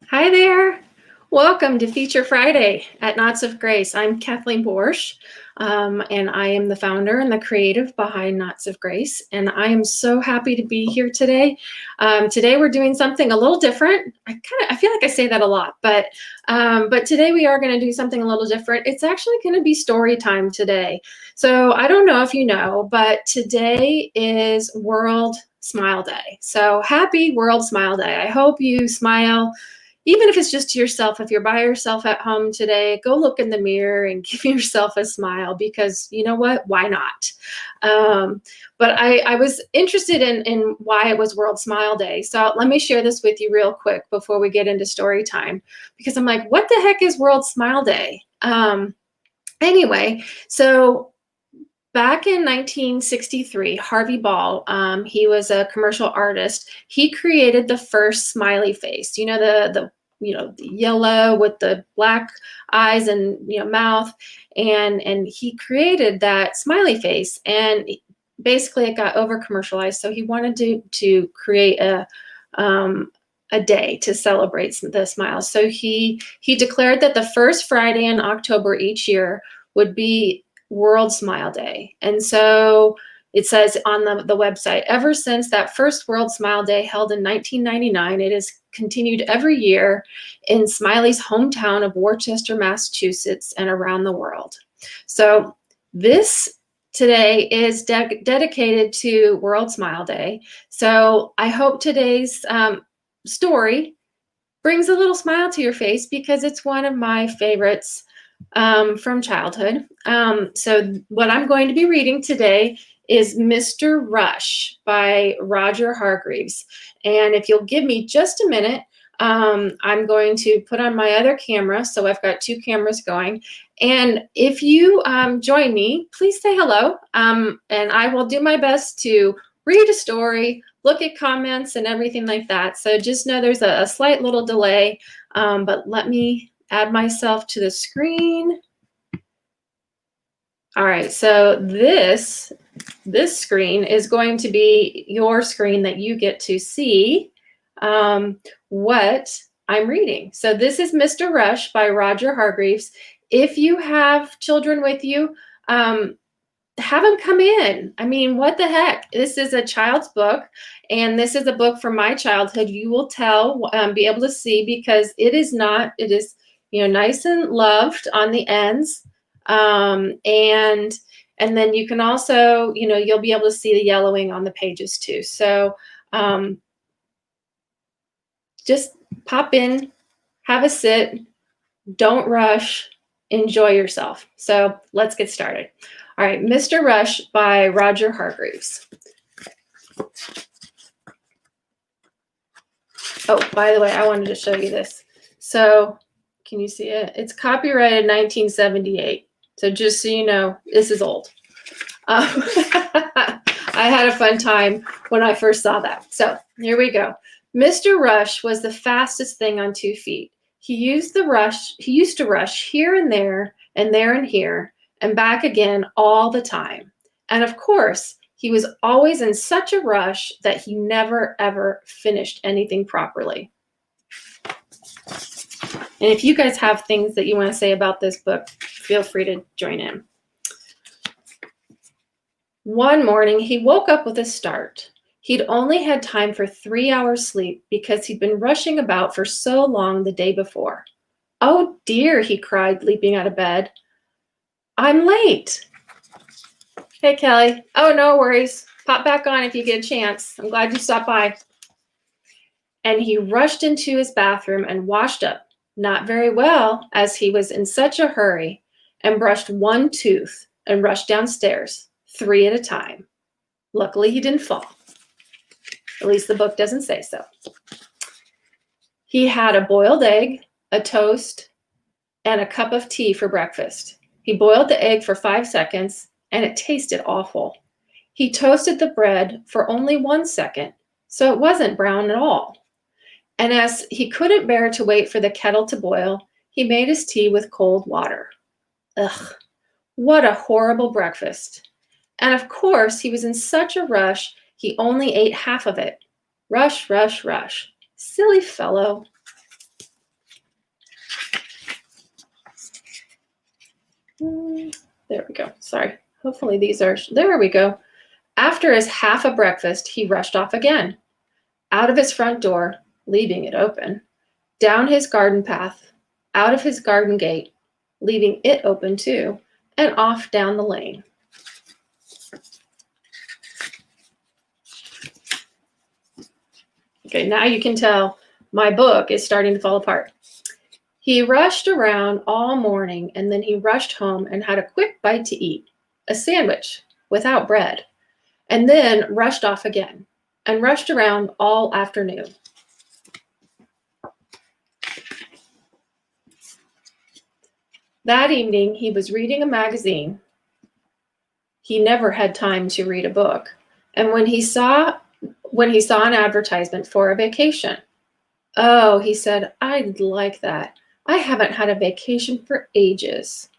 Hi there. Welcome to Feature Friday at Knots of Grace. I'm Kathleen Borsh, and I am the founder and the creative behind Knots of Grace. And I am so happy to be here today. Today we're doing something a little different. I feel like I say that a lot, but today we are going to do something a little different. It's actually going to be story time today. So I don't know if you know, but today is World Smile Day. So happy World Smile Day. I hope you smile. Even if it's just to yourself, if you're by yourself at home today, go look in the mirror and give yourself a smile, because you know what? Why not? But I was interested in why it was World Smile Day. So let me share this with you real quick before we get into story time, because I'm like, what the heck is World Smile Day? Anyway, so back in 1963, Harvey Ball, he was a commercial artist. He created the first smiley face. You know, the yellow with the black eyes and mouth, and he created that smiley face. And basically, it got over commercialized. So he wanted to create a day to celebrate the smiles. So he declared that the first Friday in October each year would be World Smile Day. And so it says on the website, ever since that first World Smile Day held in 1999, it has continued every year in Smiley's hometown of Worcester, Massachusetts, and around the world. So this today is dedicated to World Smile Day. So I hope today's story brings a little smile to your face, because it's one of my favorites from childhood. So what I'm going to be reading today is Mr. Rush by Roger Hargreaves. And if you'll give me just a minute, I'm going to put on my other camera. So I've got two cameras going. And if you join me, please say hello. And I will do my best to read a story, look at comments and everything like that. So just know there's a slight little delay, but let me add myself to the screen. All right, so this screen is going to be your screen that you get to see what I'm reading. So this is Mr. Rush by Roger Hargreaves. If you have children with you, have them come in. I mean, what the heck? This is a child's book, and this is a book from my childhood. You will be able to see, because it is nice and loved on the ends. And then you can also, you'll be able to see the yellowing on the pages too. So just pop in, have a sit, don't rush, enjoy yourself. So let's get started. All right, Mr. Rush by Roger Hargreaves. Oh, by the way, I wanted to show you this. So can you see it? It's copyrighted 1978. So just so you know, this is old. I had a fun time when I first saw that. So here we go. Mr. Rush was the fastest thing on 2 feet. He used to rush here and there and here and back again all the time. And of course, he was always in such a rush that he never, ever finished anything properly. And if you guys have things that you want to say about this book, feel free to join in. One morning, he woke up with a start. He'd only had time for 3 hours sleep because he'd been rushing about for so long the day before. Oh dear, he cried, leaping out of bed. I'm late. Hey, Kelly. Oh, no worries. Pop back on if you get a chance. I'm glad you stopped by. And he rushed into his bathroom and washed up, not very well, as he was in such a hurry, and brushed one tooth and rushed downstairs, 3 at a time. Luckily, he didn't fall. At least the book doesn't say so. He had a boiled egg, a toast, and a cup of tea for breakfast. He boiled the egg for 5 seconds, and it tasted awful. He toasted the bread for only 1 second, so it wasn't brown at all. And as he couldn't bear to wait for the kettle to boil, he made his tea with cold water. Ugh, what a horrible breakfast. And of course, he was in such a rush, he only ate half of it. Rush, rush, rush. Silly fellow. There we go. Sorry. Hopefully these are, there we go. After his half a breakfast, he rushed off again, out of his front door, leaving it open, down his garden path, out of his garden gate, leaving it open too, and off down the lane. Okay, now you can tell my book is starting to fall apart. He rushed around all morning, and then he rushed home and had a quick bite to eat, a sandwich without bread, and then rushed off again and rushed around all afternoon. That evening, he was reading a magazine. He never had time to read a book. And when he saw an advertisement for a vacation, oh, he said, I'd like that. I haven't had a vacation for ages.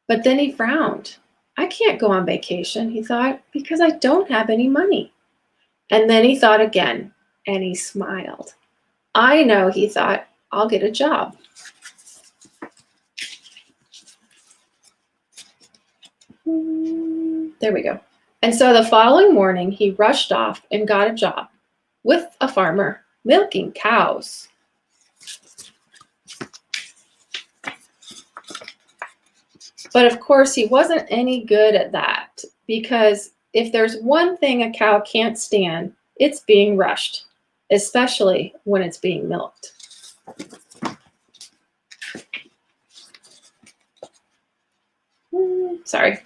But then he frowned. I can't go on vacation, he thought, because I don't have any money. And then he thought again, and he smiled. I know, he thought, I'll get a job. There we go. And so the following morning, he rushed off and got a job with a farmer milking cows. But of course, he wasn't any good at that, because if there's one thing a cow can't stand, it's being rushed, especially when it's being milked. Sorry.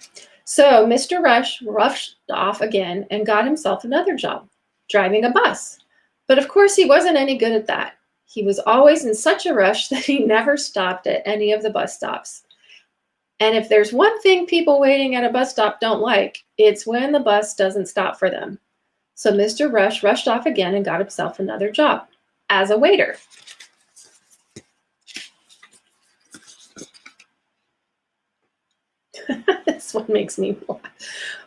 So Mr. Rush rushed off again and got himself another job, driving a bus. But of course, he wasn't any good at that. He was always in such a rush that he never stopped at any of the bus stops. And if there's one thing people waiting at a bus stop don't like, it's when the bus doesn't stop for them. So Mr. Rush rushed off again and got himself another job as a waiter. This one makes me laugh.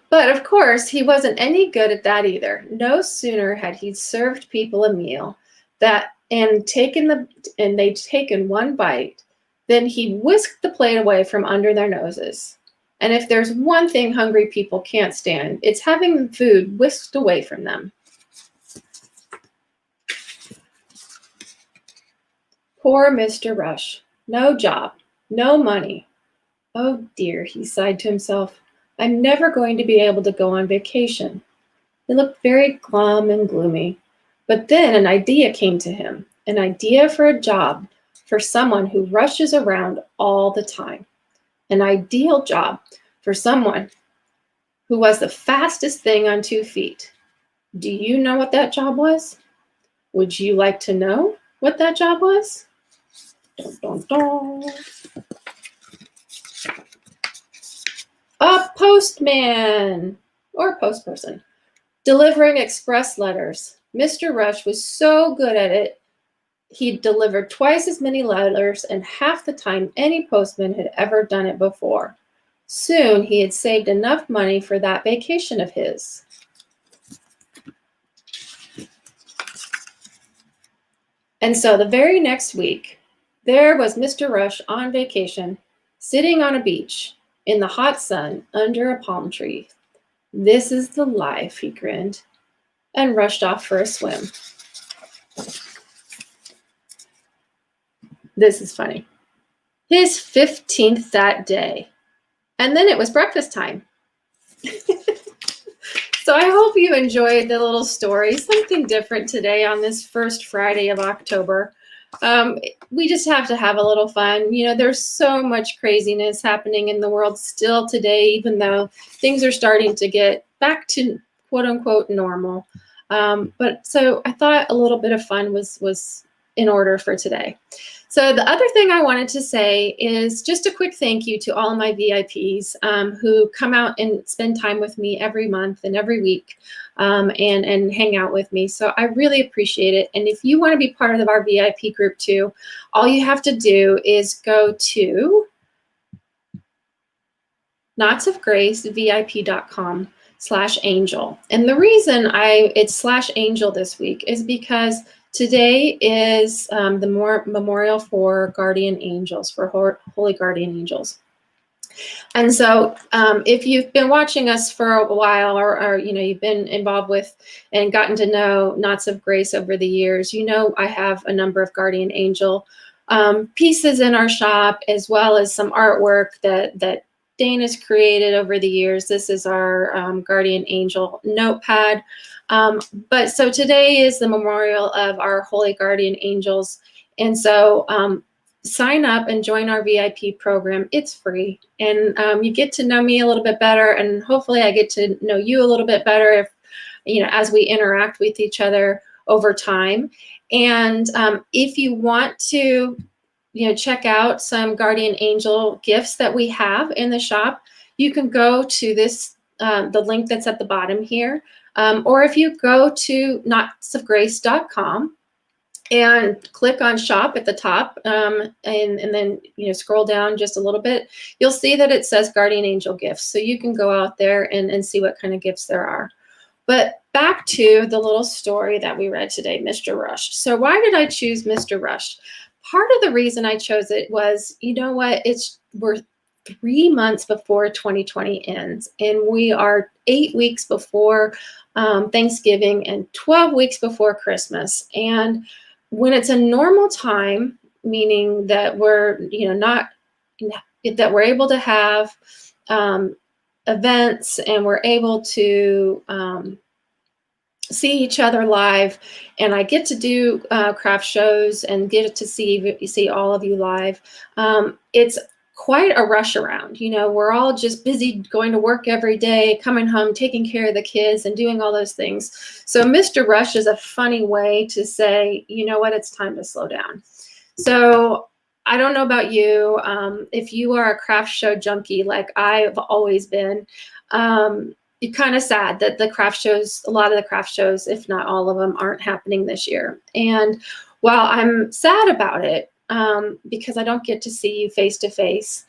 But of course, he wasn't any good at that either. No sooner had he served people a meal they'd taken one bite, then he whisked the plate away from under their noses. And if there's one thing hungry people can't stand, it's having food whisked away from them. Poor Mr. Rush. No job, no money. Oh dear, he sighed to himself. I'm never going to be able to go on vacation. He looked very glum and gloomy. But then an idea came to him, an idea for a job for someone who rushes around all the time. An ideal job for someone who was the fastest thing on 2 feet. Do you know what that job was? Would you like to know what that job was? Dun, dun, dun. A postman or postperson delivering express letters. Mr. Rush was so good at it, he delivered twice as many letters in half the time any postman had ever done it before. Soon he had saved enough money for that vacation of his. And so the very next week, there was Mr. Rush on vacation, sitting on a beach in the hot sun under a palm tree. This is the life, he grinned, and rushed off for a swim. This is funny. His 15th that day. And then it was breakfast time. So I hope you enjoyed the little story, something different today on this first Friday of October. We just have to have a little fun. You know, there's so much craziness happening in the world still today, even though things are starting to get back to quote unquote normal. But so I thought a little bit of fun was in order for today. So the other thing I wanted to say is just a quick thank you to all of my VIPs who come out and spend time with me every month and every week and hang out with me. So I really appreciate it. And if you want to be part of our VIP group too, all you have to do is go to knotsofgracevip.com/angel. And the reason it's /angel this week is because today is the memorial for guardian angels, for holy guardian angels. And so if you've been watching us for a while, or you've been involved with and gotten to know Knots of Grace over the years, I have a number of guardian angel pieces in our shop, as well as some artwork that Dana's created over the years. This is our guardian angel notepad. But so today is the memorial of our holy guardian angels. And so sign up and join our VIP program. It's free, and you get to know me a little bit better, and hopefully I get to know you a little bit better as we interact with each other over time. And if you want to check out some guardian angel gifts that we have in the shop, you can go to this the link that's at the bottom here, or if you go to knotsofgrace.com and click on shop at the top, and then scroll down just a little bit, you'll see that it says guardian angel gifts. So you can go out there and see what kind of gifts there are. But back to the little story that we read today, Mr. Rush. So why did I choose Mr. Rush? Part of the reason I chose it was, we're 3 months before 2020 ends, and we are 8 weeks before Thanksgiving and 12 weeks before Christmas. And when it's a normal time, meaning that we're that we're able to have events, and we're able to see each other live, and I get to do craft shows and get to see all of you live, it's quite a rush around. We're all just busy going to work every day, coming home, taking care of the kids, and doing all those things. So Mr. Rush is a funny way to say, you know what, it's time to slow down. So I don't know about you. If you are a craft show junkie like I've always been, you're kind of sad that a lot of the craft shows, if not all of them, aren't happening this year. And while I'm sad about it, because I don't get to see you face to face,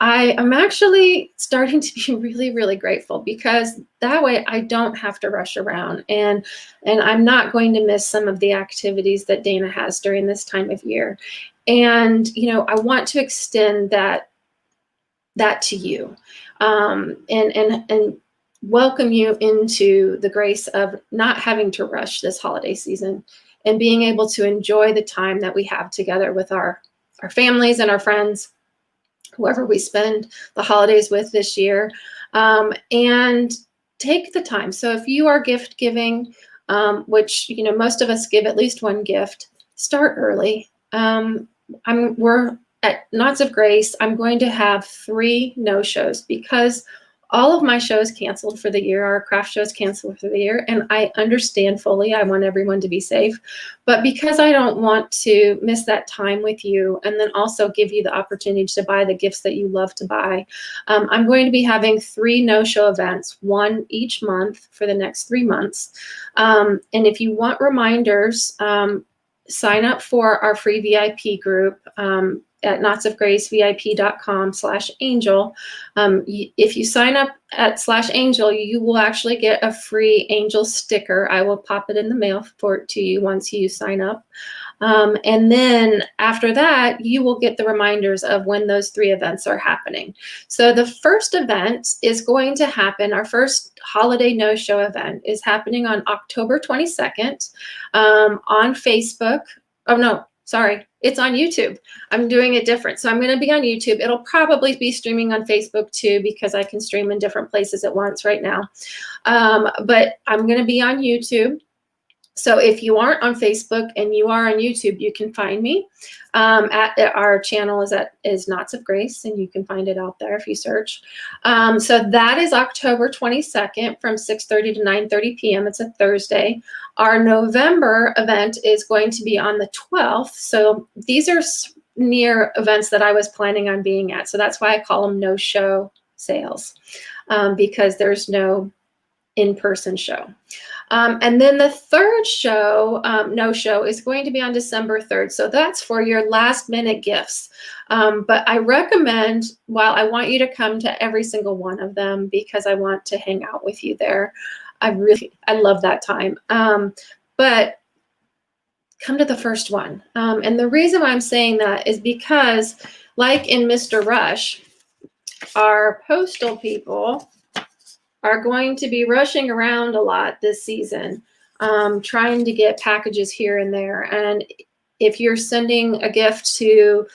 I am actually starting to be really, really grateful, because that way I don't have to rush around, and I'm not going to miss some of the activities that Dana has during this time of year. And I want to extend that to you, and welcome you into the grace of not having to rush this holiday season, and being able to enjoy the time that we have together with our families and our friends, whoever we spend the holidays with this year, and take the time. So if you are gift giving, which most of us give at least one gift, start early. We're at Knots of Grace. I'm going to have 3 no-shows, because all of my shows canceled for the year. Our craft shows canceled for the year, and I understand fully. I want everyone to be safe, but because I don't want to miss that time with you, and then also give you the opportunity to buy the gifts that you love to buy, I'm going to be having 3 no-show events, 1 each month for the next 3 months. And if you want reminders, sign up for our free VIP group at knotsofgracevip.com/angel. If you sign up at /angel, you will actually get a free angel sticker. I will pop it in the mail to you once you sign up. And then after that, you will get the reminders of when those 3 events are happening. So the first event is going to happen, our first holiday no-show event is happening on October 22nd on Facebook. Oh, no, sorry, it's on YouTube. I'm doing it different. So I'm going to be on YouTube. It'll probably be streaming on Facebook too, because I can stream in different places at once right now. But I'm going to be on YouTube. So if you aren't on Facebook and you are on YouTube, you can find me. Our channel is Knots of Grace, and you can find it out there if you search. So that is October 22nd from 6:30 to 9:30 p.m. It's a Thursday. Our November event is going to be on the 12th. So these are near events that I was planning on being at. So that's why I call them no-show sales, because there's no in-person show. And then the third show, no-show, is going to be on December 3rd. So that's for your last-minute gifts. But I recommend, while I want you to come to every single one of them, because I want to hang out with you there. I love that time. But come to the first one. And the reason why I'm saying that is because, like in Mr. Rush, our postal people are going to be rushing around a lot this season, trying to get packages here and there. And if you're sending a gift to,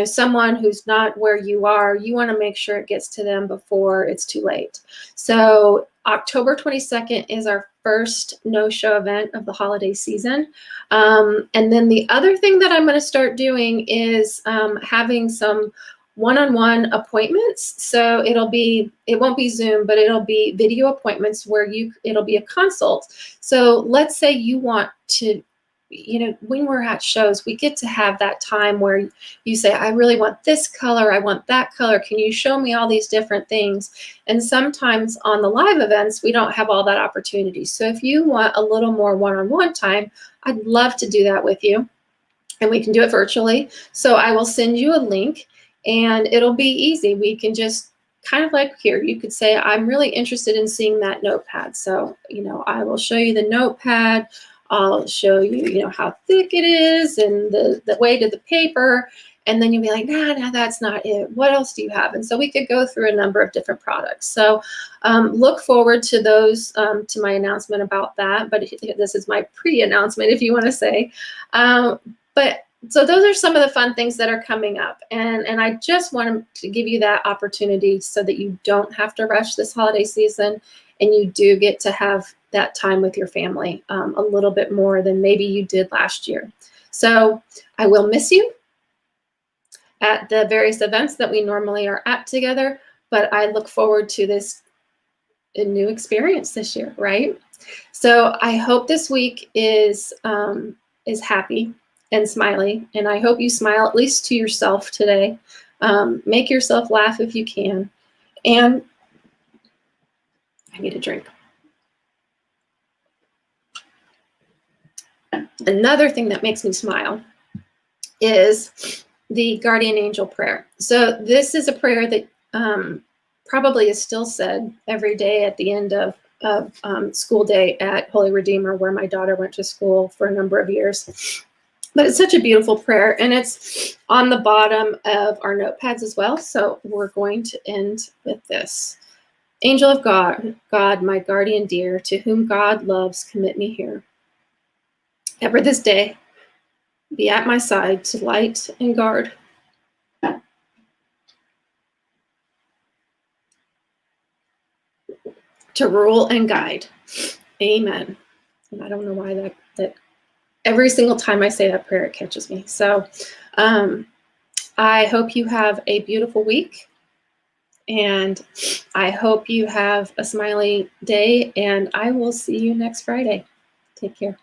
someone who's not where you are, you want to make sure it gets to them before it's too late. So October 22nd is our first no-show event of the holiday season. And then the other thing that I'm going to start doing is having some one-on-one appointments. So it won't be Zoom, but it'll be video appointments where it'll be a consult. So let's say you want to, when we're at shows, we get to have that time where you say, I really want this color, I want that color. Can you show me all these different things? And sometimes on the live events, we don't have all that opportunity. So if you want a little more one-on-one time, I'd love to do that with you. And we can do it virtually. So I will send you a link and it'll be easy. We can just kind of like here, you could say, I'm really interested in seeing that notepad. So, I will show you the notepad. I'll show you, how thick it is and the weight of the paper. And then you'll be like, nah, that's not it. What else do you have? And so we could go through a number of different products. So look forward to those, to my announcement about that. But this is my pre-announcement, if you want to say. So those are some of the fun things that are coming up. And I just wanted to give you that opportunity so that you don't have to rush this holiday season and you do get to have that time with your family a little bit more than maybe you did last year. So I will miss you at the various events that we normally are at together, but I look forward to this new experience this year, right? So I hope this week is happy and smiley, and I hope you smile at least to yourself today. Make yourself laugh if you can. And I need a drink. Another thing that makes me smile is the guardian angel prayer. So this is a prayer that probably is still said every day at the end of school day at Holy Redeemer, where my daughter went to school for a number of years. But it's such a beautiful prayer, and it's on the bottom of our notepads as well. So we're going to end with this. Angel of God, God, my guardian dear, to whom God loves, commit me here. Ever this day, be at my side to light and guard. To rule and guide. Amen. And I don't know why that every single time I say that prayer, it catches me. So I hope you have a beautiful week. And I hope you have a smiley day. And I will see you next Friday. Take care.